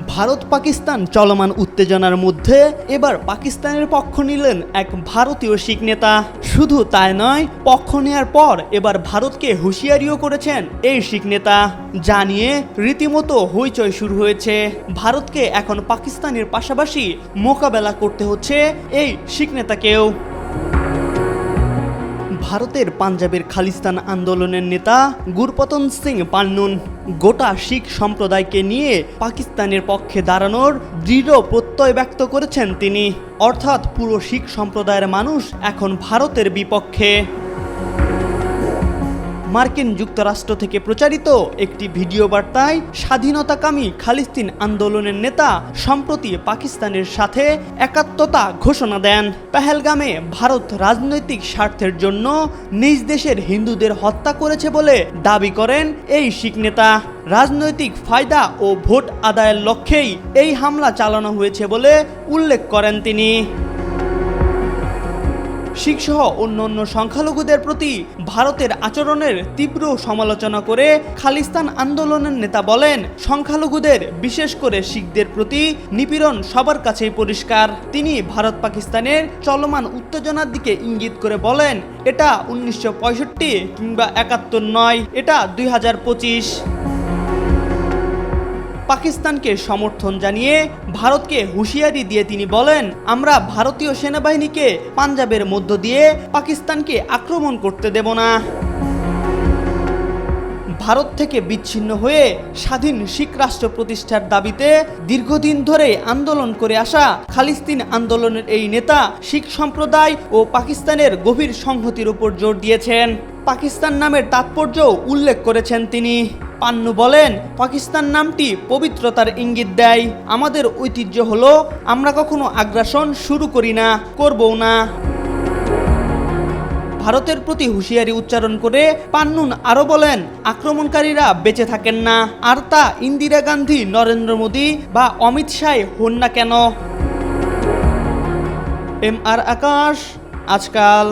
ভারত পাকিস্তান চলমান উত্তেজনার মধ্যে এবার পাকিস্তানের পক্ষ নিলেন এক ভারতীয় শিখ নেতা। শুধু তাই নয়, পক্ষ নেয়ার পর এবার ভারতকে হুঁশিয়ারিও করেছেন এই শিখ নেতা। জানিয়ে রীতিমতো হইচই শুরু হয়েছে। ভারতকে এখন পাকিস্তানের পাশাপাশি মোকাবেলা করতে হচ্ছে এই শিখ নেতাকেও। ভারতের পাঞ্জাবের খালিস্তান আন্দোলনের নেতা গুরপতন সিং পান্নুন গোটা শিখ সম্প্রদায়কে নিয়ে পাকিস্তানের পক্ষে দাঁড়ানোর দৃঢ় প্রত্যয় ব্যক্ত করেছেন তিনি। অর্থাৎ পুরো শিখ সম্প্রদায়ের মানুষ এখন ভারতের বিপক্ষে। মার্কিন যুক্তরাষ্ট্র থেকে প্রচারিত একটি ভিডিও বার্তায় স্বাধীনতাকামী খালিস্তান আন্দোলনের নেতা সম্প্রতি পাকিস্তানের সাথে একাত্মতা ঘোষণা দেন। পেহেলগামে ভারত রাজনৈতিক স্বার্থের জন্য নিজ দেশের হিন্দুদের হত্যা করেছে বলে দাবি করেন এই শিখ নেতা। রাজনৈতিক ফায়দা ও ভোট আদায়ের লক্ষ্যেই এই হামলা চালানো হয়েছে বলে উল্লেখ করেন তিনি। শিখসহ অন্যান্য সংখ্যালঘুদের প্রতি ভারতের আচরণের তীব্র সমালোচনা করে খালিস্তান আন্দোলনের নেতা বলেন, সংখ্যালঘুদের বিশেষ করে শিখদের প্রতি নিপীড়ন সবার কাছেই পরিষ্কার। তিনি ভারত পাকিস্তানের চলমান উত্তেজনার দিকে ইঙ্গিত করে বলেন, এটা 1965 কিংবা 71 নয়, এটা 2025। পাকিস্তানকে সমর্থন জানিয়ে ভারতকে হুঁশিয়ারি দিয়ে তিনি বলেন, আমরা ভারতীয় সেনাবাহিনীকে পাঞ্জাবের মধ্য দিয়ে পাকিস্তানকে আক্রমণ করতে দেব না। ভারত থেকে বিচ্ছিন্ন হয়ে স্বাধীন শিখ রাষ্ট্র প্রতিষ্ঠার দাবিতে দীর্ঘদিন ধরে আন্দোলন করে আসা খালিস্তান আন্দোলনের এই নেতা শিখ সম্প্রদায় ও পাকিস্তানের গভীর সংহতির উপর জোর দিয়েছেন। পাকিস্তান নামের তাৎপর্য উল্লেখ করেছেন তিনি। পান্নু বলেন, পাকিস্তান নামটি পবিত্রতার ইঙ্গিত দেয়। আমাদের ঐতিহ্য হলো আমরা কখনো আগ্রাসন শুরু করি না, করবও না। ভারতের প্রতি হুঁশিয়ারি উচ্চারণ করে পান্নুন আরও বলেন, আক্রমণকারীরা বেঁচে থাকেন না, আর তা ইন্দিরা গান্ধী, নরেন্দ্র মোদী বা অমিত শাহ হন না কেন। MR আকাশ, আজকাল।